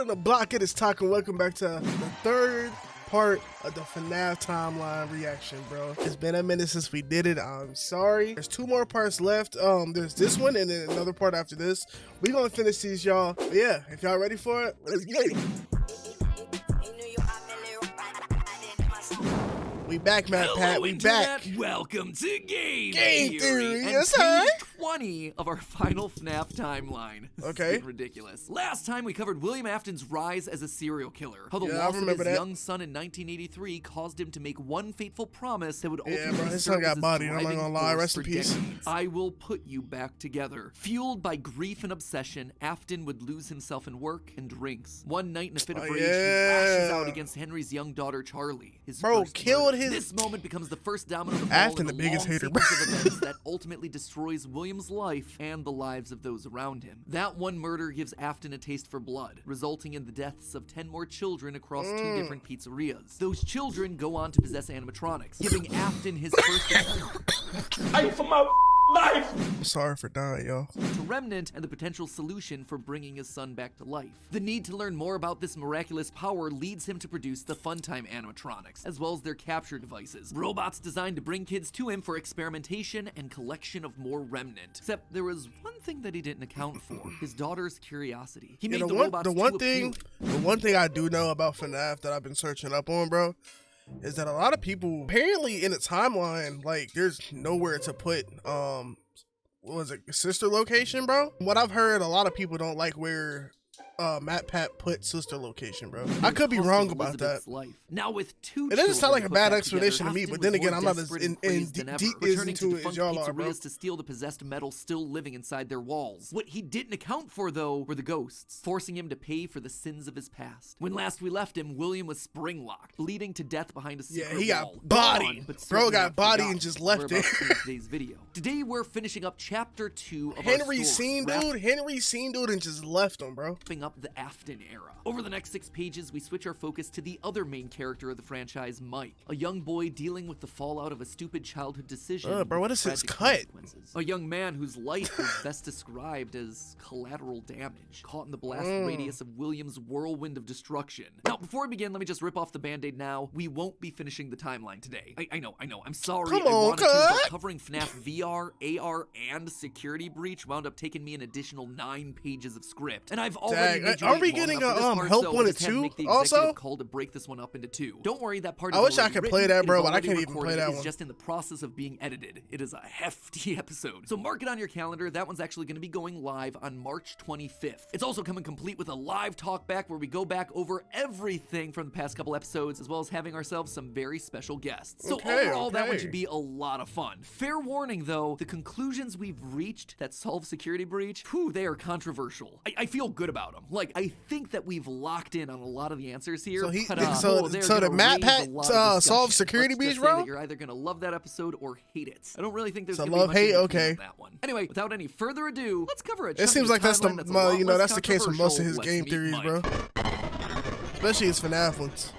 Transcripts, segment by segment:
on the block, it is talking. Welcome back to the third part of the FNAF timeline reaction, bro. It's been a minute since we did it. I'm sorry. There's two more parts left. There's this one and then another part after this. We're gonna finish these, y'all. But yeah, if y'all ready for it, let's get it. We back, matpat. We back. Welcome to Game Theory. And Yes, page 20 of our final FNAF timeline. Okay. It's ridiculous. Last time we covered William Afton's rise as a serial killer. How the Yeah, loss of his young son in 1983 caused him to make one fateful promise that would ultimately his son got bodied. I'm not gonna lie. Rest in peace. Decades. I will put you back together. Fueled by grief and obsession, Afton would lose himself in work and drinks. One night in a fit of rage, he lashes out against Henry's young daughter Charlie. His first killed murder. his. This moment becomes the first domino to fall Afton, in the a biggest long hater, sequence of events that ultimately destroys William's life and the lives of those around him. That one murder gives Afton a taste for blood, resulting in the deaths of 10 more children across 2 different pizzerias. Those children go on to possess animatronics, giving Afton his first Fight for my life! I'm sorry for dying, y'all. to Remnant and the potential solution for bringing his son back to life. The need to learn more about this miraculous power leads him to produce the Funtime animatronics, as well as their capture devices. Robots designed to bring kids to him for experimentation and collection of more Remnant. Except there was one thing that he didn't account for: his daughter's curiosity. He made the robots the one thing appealing. I do know about FNAF that I've been searching up on, bro, is that a lot of people apparently in a timeline, like, there's nowhere to put what was it, sister location, bro. What I've heard, a lot of people don't like where matpat put sister location, bro. I could be wrong about that. Life. Now with 2 It doesn't sound like a children bad put back explanation to me, together, but then Afton again, was I'm more not as desperate in and crazed than deep ever, returning into to it as defunct y'all are, bro. pizzerias to steal the possessed metal still living inside their walls. What he didn't account for, though, were the ghosts, forcing him to pay for the sins of his past. When last we left him, William was spring-locked, bleeding to death behind a secret wall. He got bodied. Bro got bodied and just left it. Today's video. Today we're finishing up chapter 2 of Henry our story, Henry seen dude and just left him, bro. wrapping up the Afton era. Over the next 6 pages, we switch our focus to the other main character of the franchise, Mike, a young boy dealing with the fallout of a stupid childhood decision. Bro, what is his tragic cut? consequences. A young man whose life is best described as collateral damage, caught in the blast radius of William's whirlwind of destruction. Now, before we begin, let me just rip off the band-aid now. We won't be finishing the timeline today. I know. I'm sorry. Come on, I wanted to, but cut. covering FNAF VR, AR, and Security Breach wound up taking me an additional 9 pages of script. And I've already made you Are wait we long getting enough for this a part, help so one I and just had to two make the also? executive call to break this one up into 2. Don't worry, that part is I wish I already could play written. that, bro, It is but I already can't even recorded. play that It's one. just in the process of being edited. It is a hefty episode. So mark it on your calendar. That one's actually going to be going live on March 25th. It's also coming complete with a live talk back where we go back over everything from the past couple episodes, as well as having ourselves some very special guests. So overall, that one should be a lot of fun. Fair warning, though, the conclusions we've reached that solve Security Breach, they are controversial. I feel good about them. Like, I think that we've locked in on a lot of the answers here. So but, the matpat solve Security Breach, bro? You're either gonna love that episode or hate it. I don't really think there's So gonna love, be much hate, in between okay. on that one. Anyway, without any further ado, let's cover it. It seems like that's the case with most of his game theories, bro. Especially his FNAF ones.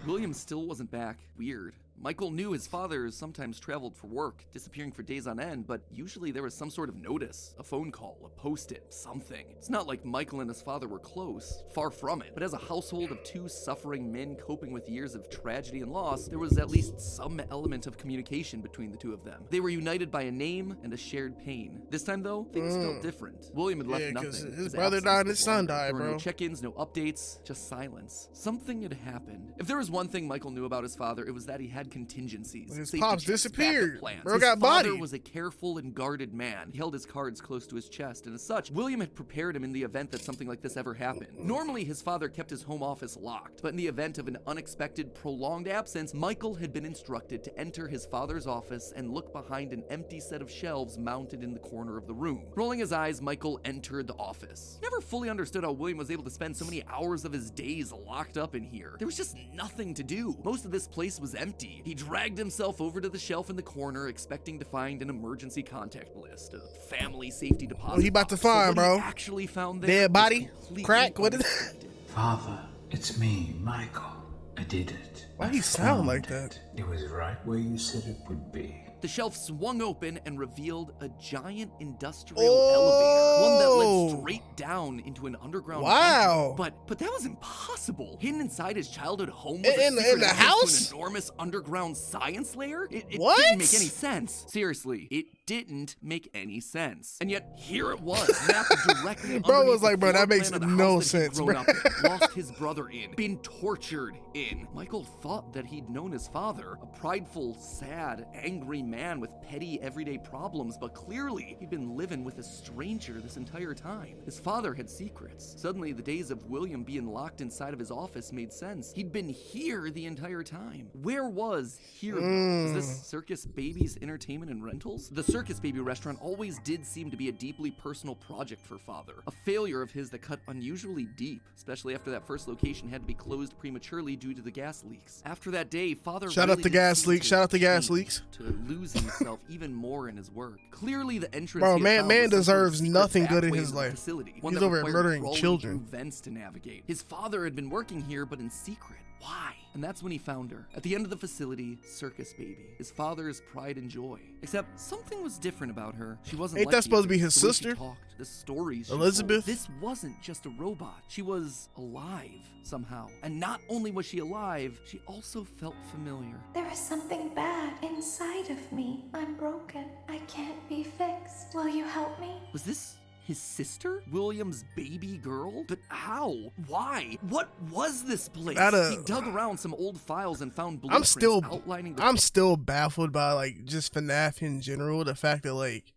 William still wasn't back. Weird. Michael knew his father sometimes traveled for work, disappearing for days on end, but usually there was some sort of notice, a phone call, a post-it, something. It's not like Michael and his father were close, far from it, but as a household of 2 suffering men coping with years of tragedy and loss, there was at least some element of communication between the 2 of them. They were united by a name and a shared pain. This time, though, things felt different. William had left nothing. His brother died and his son died, There were bro. no check-ins, no updates, just silence. Something had happened. If there was one thing Michael knew about his father, it was that he had contingencies. His safety pops checks, disappeared. backup plans. Bro His got father bodied. was a careful and guarded man. He held his cards close to his chest, and as such, William had prepared him in the event that something like this ever happened. Normally, his father kept his home office locked, but in the event of an unexpected, prolonged absence, Michael had been instructed to enter his father's office and look behind an empty set of shelves mounted in the corner of the room. Rolling his eyes, Michael entered the office. He never fully understood how William was able to spend so many hours of his days locked up in here. There was just nothing to do. Most of this place was empty. He dragged himself over to the shelf in the corner, expecting to find an emergency contact list, a family safety deposit. What he about to box. find, But what bro? he actually found there Dead was body? completely Crack? What is it? unexpected. Father, it's me, Michael. I did it. Why I he sound found like that? It was right where you said it would be. The shelf swung open and revealed a giant industrial elevator, one that led straight down into an underground Wow. bunker. But that was impossible. Hidden inside his childhood home was In the house? to an enormous underground science lair? It What? didn't make any sense. Seriously, it didn't make any sense. And yet, here it was, mapped directly Bro was underneath like, the bro, floor that makes plan of the no house that he'd sense, grown bro. up in, lost his brother in, been tortured in. Michael thought that he'd known his father, a prideful, sad, angry man with petty everyday problems, but clearly he'd been living with a stranger this entire time. His father had secrets. Suddenly, the days of William being locked inside of his office made sense. He'd been here the entire time. Where was here? Was this Circus Baby's entertainment and rentals? The Circus Baby restaurant always did seem to be a deeply personal project for father. A failure of his that cut unusually deep, especially after that first location had to be closed prematurely due to the gas leaks. After that day, father Shout really out to did gas seem leaks. to Shout out to gas change, leaks. to lose himself even more in his work. Clearly, the entrance Bro, he had found man was some sort of deserves secret nothing back good in way his into the life. facility, He's one that over here required murdering crawling children. through vents to navigate. His father had been working here, but in secret. Why? And that's when he found her. At the end of the facility, Circus Baby, his father's pride and joy. Except something was different about her. She wasn't Ain't like that the supposed to be others. his The way she sister? talked, the stories she Elizabeth? told. This wasn't just a robot. She was alive somehow. And not only was she alive, she also felt familiar. There is something bad inside of me. I'm broken. I can't be fixed. Will you help me? Was this his sister? William's baby girl? But how? Why? What was this place? He dug around some old files and found blueprints outlining the... I'm still baffled by like just FNAF in general. The fact that like,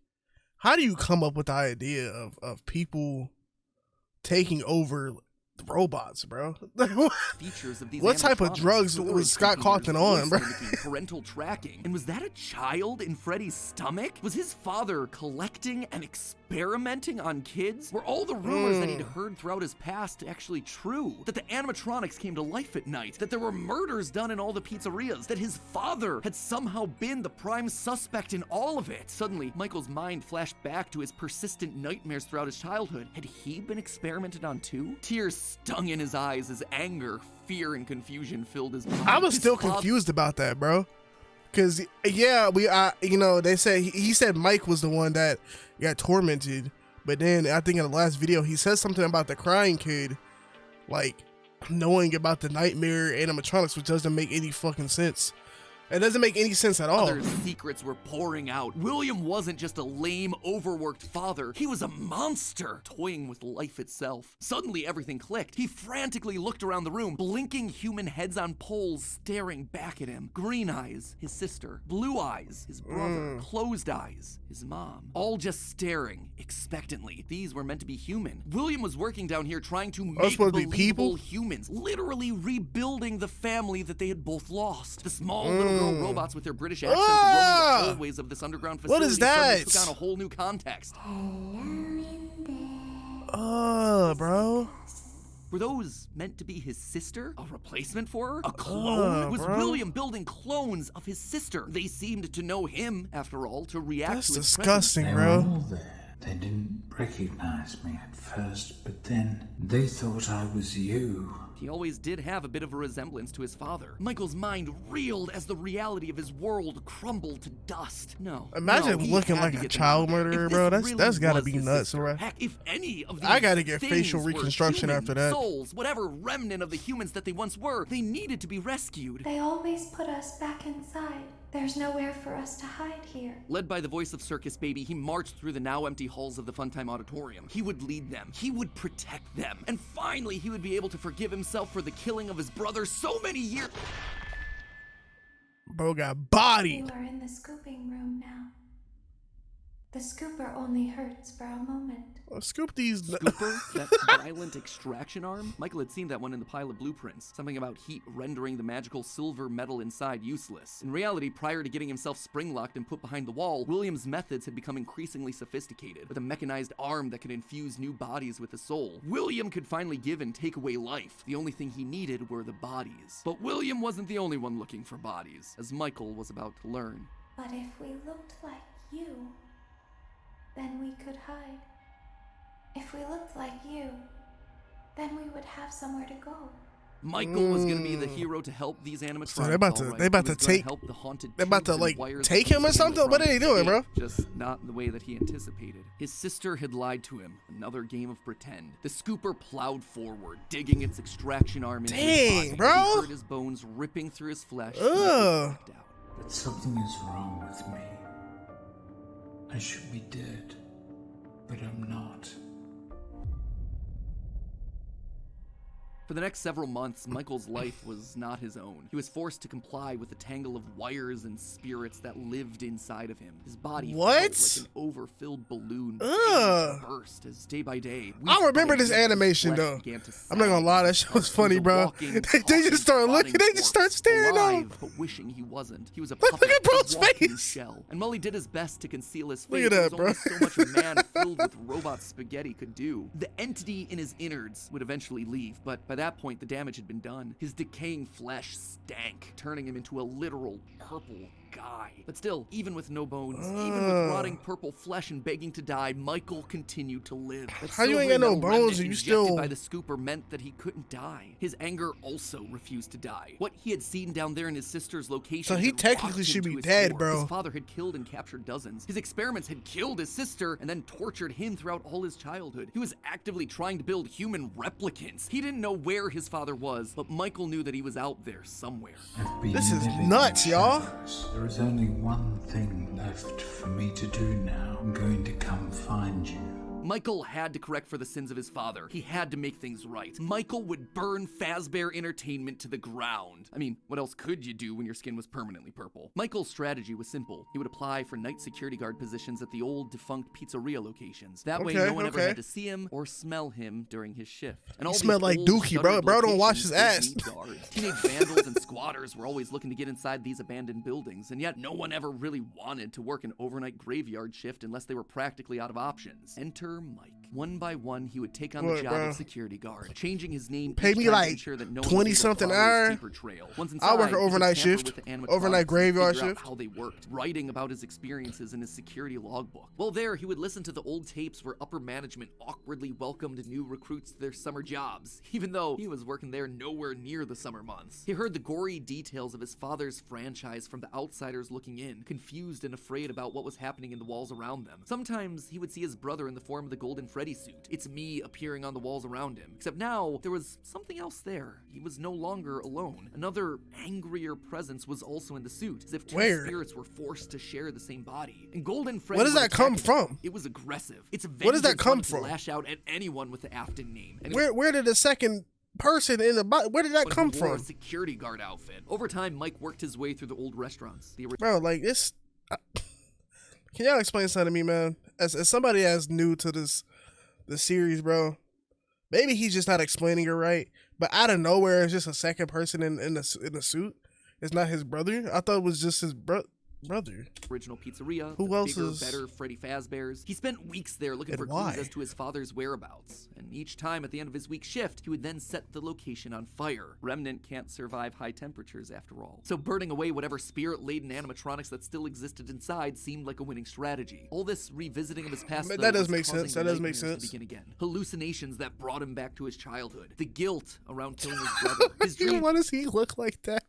how do you come up with the idea of people taking over robots, bro? features of these What type of animatronics, drugs storage was Scott computers, Cawthon on, voice bro? mimicking, parental tracking. And was that a child in Freddy's stomach? Was his father collecting and experimenting on kids? Were all the rumors that he'd heard throughout his past actually true? That the animatronics came to life at night? That there were murders done in all the pizzerias? That his father had somehow been the prime suspect in all of it? Suddenly, Michael's mind flashed back to his persistent nightmares throughout his childhood. Had he been experimented on too? Tears stung in his eyes as anger, fear, and confusion filled his mind. I was His still father- confused about that, bro. Cause yeah, they said he said Mike was the one that got tormented, but then I think in the last video he says something about the crying kid, like knowing about the nightmare animatronics, which doesn't make any fucking sense. It doesn't make any sense at all. Other secrets were pouring out. William wasn't just a lame, overworked father. He was a monster, toying with life itself. Suddenly, everything clicked. He frantically looked around the room, blinking human heads on poles staring back at him. Green eyes, his sister. Blue eyes, his brother. Closed eyes, his mom. All just staring, expectantly. These were meant to be human. William was working down here trying to make supposed to be believable people? humans, literally rebuilding the family that they had both lost. The small little girl robots with their British accents roaming the hallways of this underground facility What is suddenly that? took on a whole new context. Bro. Were those meant to be his sister? A replacement for her? A clone? Was bro. William building clones of his sister? They seemed to know him, after all, to react That's to his disgusting, They bro. were all there. They didn't recognize me at first, but then they thought I was you. He always did have a bit of a resemblance to his father. Michael's mind reeled as the reality of his world crumbled to dust. No. Imagine he looking had like to a get them child out there. murderer, If bro. this That's really gotta was be his nuts, sister, bro. Heck, if any of these I gotta get things facial were reconstruction human after that. souls, whatever remnant of the humans that they once were, they needed to be rescued. They always put us back inside. There's nowhere for us to hide here. Led by the voice of Circus Baby, he marched through the now empty halls of the Funtime Auditorium. He would lead them. He would protect them. And finally, he would be able to forgive himself for the killing of his brother so many years. Bro got You bodied. are in the scooping room now. The scooper only hurts for a moment. Scoop these. Scooper, that violent extraction arm? Michael had seen that one in the pile of blueprints. Something about heat rendering the magical silver metal inside useless. In reality, prior to getting himself spring-locked and put behind the wall, William's methods had become increasingly sophisticated, with a mechanized arm that could infuse new bodies with a soul. William could finally give and take away life. The only thing he needed were the bodies. But William wasn't the only one looking for bodies, as Michael was about to learn. But if we looked like you, then we could hide. If we looked like you, then we would have somewhere to go. Michael was gonna be the hero to help these animatronics. So they about to all right. they about He to was gonna take help the haunted they about to tubes and like wires take that him or these something. What are they doing, bro? animatronics escape, just not in the way that he anticipated. His sister had lied to him. Another game of pretend. The scooper plowed forward, digging its extraction arm into his Dang, body. bro. He heard his bones ripping through his flesh. Ugh. And he blacked out. That something is wrong with me. I should be dead, but I'm not. For the next several months, Michael's life was not his own. He was forced to comply with the tangle of wires and spirits that lived inside of him. His body What? felt like an overfilled balloon Ugh. to burst as day by day. I remember this animation though. I'm not gonna lie, that shit was funny, bro. They just start looking, they just start staring at him. But wishing he wasn't. He was a Look puppet, at bro's a walking face. shell. And Mully did his best to conceal his Look face. at that, There was only so much a man filled with robot spaghetti could do. The entity in his innards would eventually leave, but by that point the damage had been done. His decaying flesh stank, turning him into a literal purple guy. But still, even with no bones, even with rotting purple flesh and begging to die, Michael continued to live. That How you ain't silvery got no metal bones remnant and you injected still- by the scooper meant that he couldn't die. His anger also refused to die. What he had seen down there in his sister's location So he had technically rocked should him be to his dead, core. bro. His father had killed and captured dozens. His experiments had killed his sister and then tortured him throughout all his childhood. He was actively trying to build human replicants. He didn't know where his father was, but Michael knew that he was out there somewhere. I've been This is living in nuts, y'all. shadows. There is only one thing left for me to do now. I'm going to come find you. Michael had to correct for the sins of his father. He had to make things right. Michael would burn Fazbear Entertainment to the ground. I mean, what else could you do when your skin was permanently purple? Michael's strategy was simple. He would apply for night security guard positions at the old defunct pizzeria locations. That way, no one ever had to see him or smell him during his shift. And all smelled these like old, Dookie, bro. shuttered Bro don't wash his locations ass. didn't need guards. Teenage vandals and squatters were always looking to get inside these abandoned buildings, and yet no one ever really wanted to work an overnight graveyard shift unless they were practically out of options. Enter Mike. One by one, he would take on What, the job bro? of security guard, changing his name Pay each me time to like ensure that no one 20 was able to something follow his hour. paper trail. Once I'll work inside, an he could overnight tamper shift, with the animatronics overnight and graveyard figure out shift. how they worked, writing about his experiences in his security logbook. While there, he would listen to the old tapes where upper management awkwardly welcomed new recruits to their summer jobs, even though he was working there nowhere near the summer months. He heard the gory details of his father's franchise from the outsiders looking in, confused and afraid about what was happening in the walls around them. Sometimes he would see his brother in the form of the golden Freddy suit. It's me appearing on the walls around him. Except now, there was something else there. He was no longer alone. Another angrier presence was also in the suit, as if two Where? spirits were forced to share the same body. And Golden Freddy Where does would that come attack from? It was aggressive. Its Where does that vengeance come wanted to from? lash out at anyone with the Afton name. And it was Where did the second person in the body, where did that when come he wore from? a security guard outfit. Over time, Mike worked his way through the old restaurants. The Bro, like this. Can y'all explain something to me, man? As somebody as new to this series, bro. Maybe he's just not explaining it right. But out of nowhere, it's just a second person in the suit. It's not his brother. I thought it was just his brother. original pizzeria. Who the else bigger, is- better Freddy Fazbear's. He spent weeks there looking And for why? clues as to his father's whereabouts. And each time at the end of his week shift, he would then set the location on fire. Remnant can't survive high temperatures after all. So burning away whatever spirit-laden animatronics that still existed inside seemed like a winning strategy. All this revisiting of his past, That though, does was make causing sense. That does make nightmares to sense. begin again. Hallucinations that brought him back to his childhood. The guilt around killing his brother. His dreams Why does he look like that?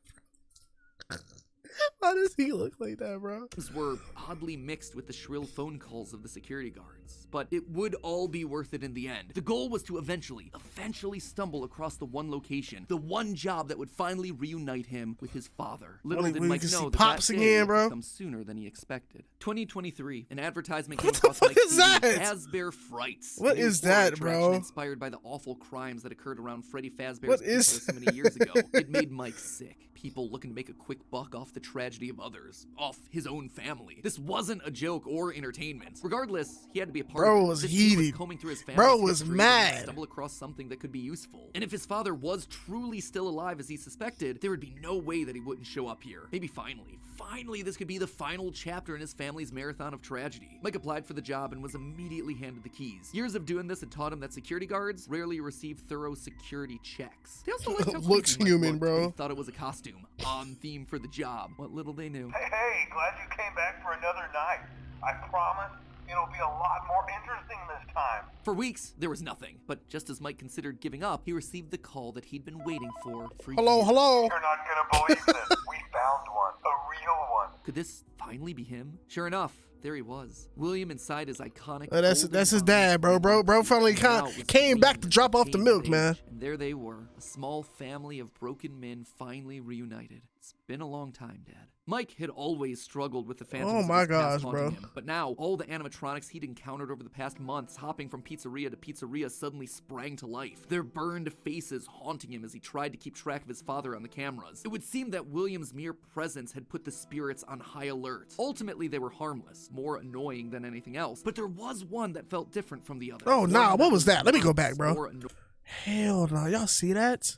Why does he look like that, bro? were oddly mixed with the shrill phone calls of the security guards, but it would all be worth it in the end. The goal was to eventually stumble across the one location, the one job that would finally reunite him with his father. Little Only did we Mike can see know that Pops that again, day would bro. come sooner than he expected. 2023, an advertisement came What the across fuck Mike's is TV, that? Fazbear Frights. What a new is horror that, attraction bro? Inspired by the awful crimes that occurred around Freddy Fazbear's What Pizza is so many years ago. It made Mike sick. People looking to make a quick buck off the tragedy of others, off his own family. This wasn't a joke or entertainment. Regardless, he had to be a part Bro of it. was This dude heated. combing through his family's Bro was history mad. and stumble across something that could be useful. And if his father was truly still alive as he suspected, there would be no way that he wouldn't show up here. Maybe finally, this could be the final chapter in his family's marathon of tragedy. Mike applied for the job and was immediately handed the keys. Years of doing this had taught him that security guards rarely receive thorough security checks. They also liked how Looks creepy Mike human, looked, bro. but he thought it was a costume, on theme for the job. What little they knew. Hey, glad you came back for another night. I promise, It'll be a lot more interesting this time. For weeks, there was nothing. But just as Mike considered giving up, he received the call that he'd been waiting for Hello, years. hello. You're not gonna believe this. We found one. A real one. Could this finally be him? Sure enough, there he was. William inside his iconic. That's his dad, bro. Bro finally came back to drop off the milk, man. And there they were, a small family of broken men finally reunited. It's been a long time, Dad. Mike had always struggled with the phantoms. Oh my of his past gosh, haunting bro. him, but now all the animatronics he'd encountered over the past months, hopping from pizzeria to pizzeria, suddenly sprang to life. Their burned faces haunting him as he tried to keep track of his father on the cameras. It would seem that William's mere presence had put the spirits on high alert. Ultimately, they were harmless, more annoying than anything else, but there was one that felt different from the others. Oh, nah, what was that? Let me go back, bro. More anno- Hell no, y'all see that?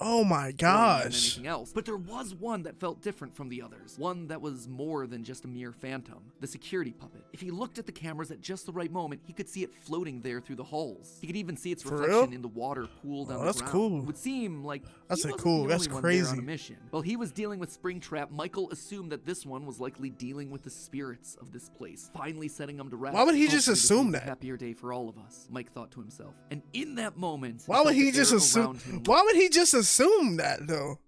Oh my than gosh. anything else. But there was one that felt different from the others. One that was more than just a mere phantom. The security puppet. If he looked at the cameras at just the right moment, he could see it floating there through the halls. He could even see its For reflection real? in the water pooled on the That's ground. cool. It would seem like That's he a wasn't cool- the that's only one there on crazy. a mission. While he was dealing with Springtrap, Michael assumed that this one was likely dealing with the spirits of this place, finally setting them to rest. Why would he just Hopefully this assume means a that? happier day for all of us, Mike thought to himself. And in that moment, Why would felt he the just air assume? around him Why would he just assume that though?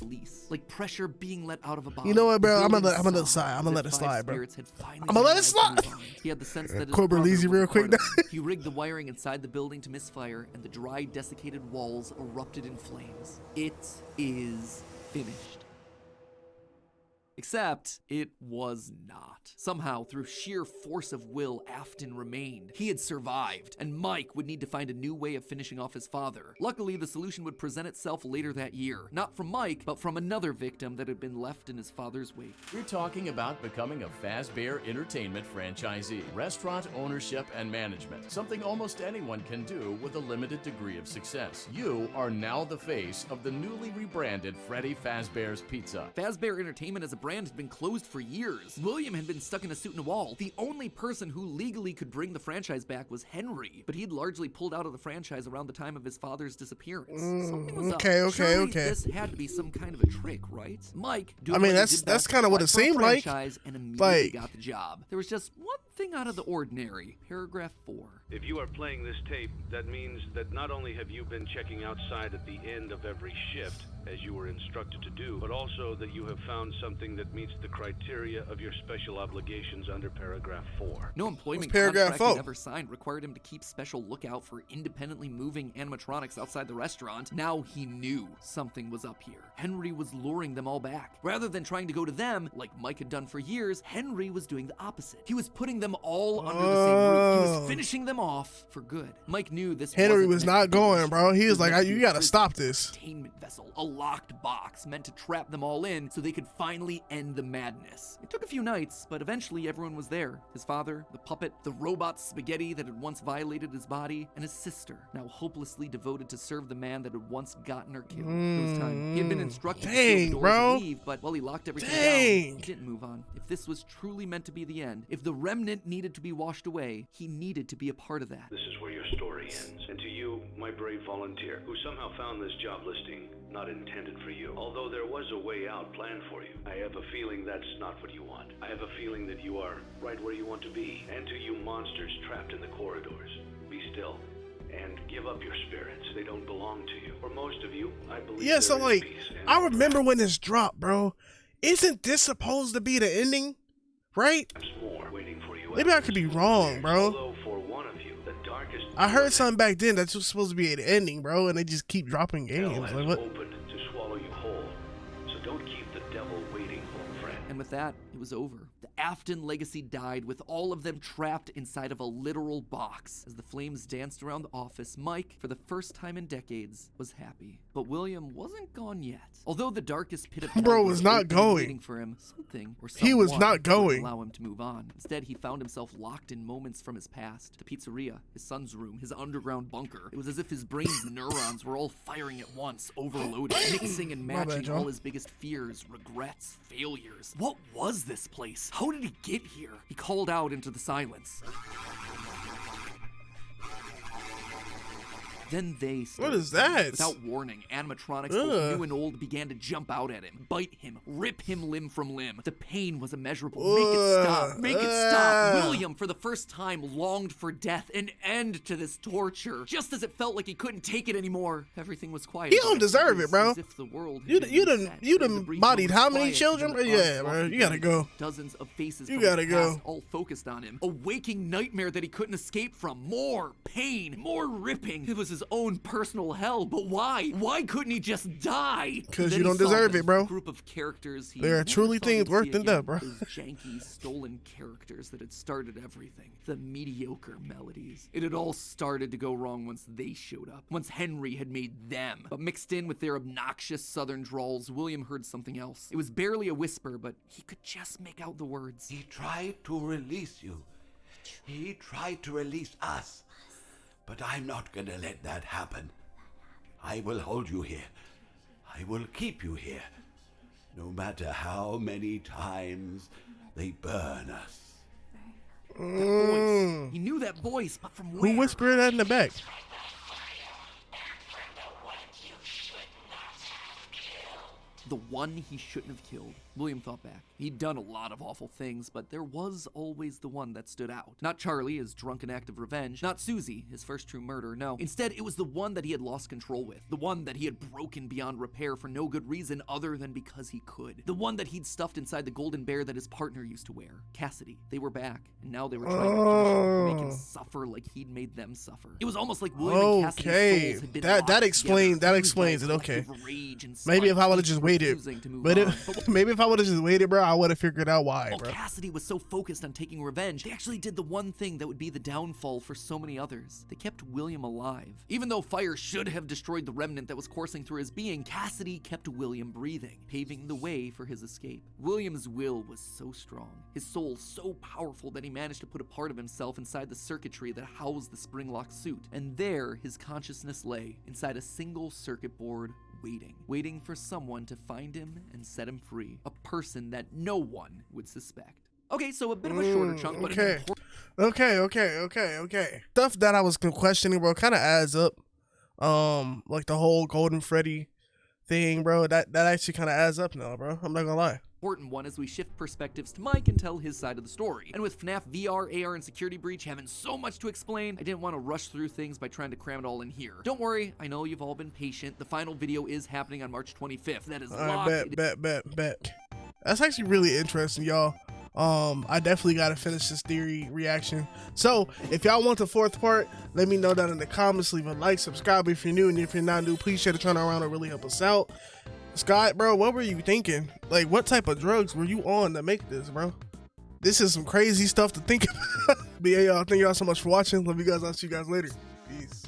release, like pressure being let out of a bottle. You know what, bro? The I'm gonna building let it saw slide. I'm as gonna if let it five slide, bro. spirits had finally I'ma let it decided to slide. move on. He had the sense that his Cobra brother Leezy was a real quick part of it. He rigged the wiring inside the building to misfire, and the dry, desiccated walls erupted in flames. It is finished. Except, it was not. Somehow, through sheer force of will, Afton remained. He had survived, and Mike would need to find a new way of finishing off his father. Luckily, the solution would present itself later that year. Not from Mike, but from another victim that had been left in his father's wake. We're talking about becoming a Fazbear Entertainment franchisee. Restaurant ownership and management. Something almost anyone can do with a limited degree of success. You are now the face of the newly rebranded Freddy Fazbear's Pizza. Fazbear Entertainment as a brand had been closed for years. William had been stuck in a suit and a wall. The only person who legally could bring the franchise back was Henry, but he'd largely pulled out of the franchise around the time of his father's disappearance. Something was up. okay. Surely this had to be some kind of a trick, right? Mike, doing what he that's did best, kind of what it applied for a seemed like. franchise and immediately Like- got the job. There was just one thing out of the ordinary. Paragraph 4. If you are playing this tape, that means that not only have you been checking outside at the end of every shift, as you were instructed to do, but also that you have found something that meets the criteria of your special obligations under paragraph 4. No employment What's paragraph contract he 4? ever signed required him to keep special lookout for independently moving animatronics outside the restaurant. Now he knew something was up here. Henry was luring them all back. Rather than trying to go to them, like Mike had done for years, Henry was doing the opposite. He was putting them all under the same roof. He was finishing them off for good. Mike knew this Henry wasn't was meant not to be going, mission. bro. He It was like, meant to you be gotta prison. stop this. Containment vessel, a locked box meant to trap them all in so they could finally end the madness. It took a few nights, but eventually everyone was there. His father, the puppet, the robot spaghetti that had once violated his body, and his sister, now hopelessly devoted to serve the man that had once gotten her killed. It was time. He had been instructed to seal the Dang, doors bro. and leave, but while he locked everything Dang. down, he didn't move on. If this was truly meant to be the end, if the remnant needed to be washed away, he needed to be a part of that. This is where your story ends. And to you, my brave volunteer, who somehow found this job listing not intended for you. Although there was a way out planned for you, I have a feeling that's not what you want. I have a feeling that you are right where you want to be. And to you monsters trapped in the corridors, be still and give up your spirits. They don't belong to you. For most of you, I believe Yeah, so there is like, peace and I remember when this dropped, bro. Isn't this supposed to be the ending? Right? perhaps more waiting for you. Maybe I could be wrong, bro. Although for one of you, the darkest I heard something back then that was supposed to be an ending, bro, and they just keep dropping hell games. has Like what? opened to swallow you whole. So don't keep the devil waiting, old friend. And with that, it was over. The Afton legacy died with all of them trapped inside of a literal box. As the flames danced around the office, Mike, for the first time in decades, was happy. But William wasn't gone yet. Although the darkest pit of hell Bro was not open going. waiting for him, something or He was someone not wouldn't going. allow him to move on. Instead, he found himself locked in moments from his past. The pizzeria, his son's room, his underground bunker. It was as if his brain's neurons were all firing at once, overloaded, mixing and My bad, matching Joe. all his biggest fears, regrets, failures. What was this place? How did he get here? He called out into the silence. Then they What started. is that? Without warning, animatronics, both new and old, began to jump out at him, bite him, rip him limb from limb. The pain was immeasurable. Make it stop. Make it stop. William, for the first time, longed for death, an end to this torture. Just as it felt like he couldn't take it anymore, everything was quiet. He don't deserve it, bro. As if the world You had done reset. you There was a done brief bodied moment how of many quiet, children, and bro? then Yeah, bro. You gotta go. Dozens of faces You from his gotta go. past all focused on him. A waking nightmare that he couldn't escape from. More pain, more ripping. It was his own personal hell, but why? Why couldn't he just die? 'Cause Then you he don't saw deserve them, it, bro. a group of characters he There are never truly thought he'd things worse see than again. that, bro. Those janky, stolen characters that had started everything. The mediocre melodies. It had all started to go wrong once they showed up. Once Henry had made them. But mixed in with their obnoxious southern drawls, William heard something else. It was barely a whisper, but he could just make out the words. He tried to release you. He tried to release us. But I'm not gonna let that happen. I will hold you here. I will keep you here. No matter how many times they burn us. That voice. He knew that voice, but from where? Who whispered that in the back? The one he shouldn't have killed. William thought back. He'd done a lot of awful things, but there was always the one that stood out. Not Charlie, his drunken act of revenge. Not Susie, his first true murder, no. Instead, it was the one that he had lost control with. The one that he had broken beyond repair for no good reason other than because he could. The one that he'd stuffed inside the golden bear that his partner used to wear. Cassidy. They were back, and now they were trying to punish him, make him suffer like he'd made them suffer. It was almost like William and Cassidy's souls had been locked that explains together, that explains it. fused by Okay. collective rage and Maybe if spite, I would have each just waited, refusing to move but on. maybe if I would have just waited, bro, I would have figured out why, While bro. Cassidy was so focused on taking revenge, they actually did the one thing that would be the downfall for so many others. They kept William alive. Even though fire should have destroyed the remnant that was coursing through his being, Cassidy kept William breathing, paving the way for his escape. William's will was so strong, his soul so powerful that he managed to put a part of himself inside the circuitry that housed the spring-locked suit. And there, his consciousness lay, inside a single circuit board, waiting for someone to find him and set him free. A person that no one would suspect. Okay, so a bit of a shorter chunk, but an important Okay. Stuff that I was questioning, bro, kind of adds up. Like the whole Golden Freddy thing, bro. That actually kind of adds up now, bro. I'm not gonna lie. one as we shift perspectives to Mike and tell his side of the story. And with FNAF VR, AR, and Security Breach having so much to explain, I didn't want to rush through things by trying to cram it all in here. Don't worry, I know you've all been patient. The final video is happening on March 25th. That is locked. Bet. That's actually really interesting, y'all. I definitely gotta finish this theory reaction. So if y'all want the fourth part, let me know down in the comments. Leave a like, subscribe if you're new, and if you're not new, please share the channel around. It really help us out. Scott, bro, what were you thinking? Like, what type of drugs were you on to make this, bro? This is some crazy stuff to think about. But yeah, y'all, thank y'all so much for watching. Love you guys. I'll see you guys later. Peace.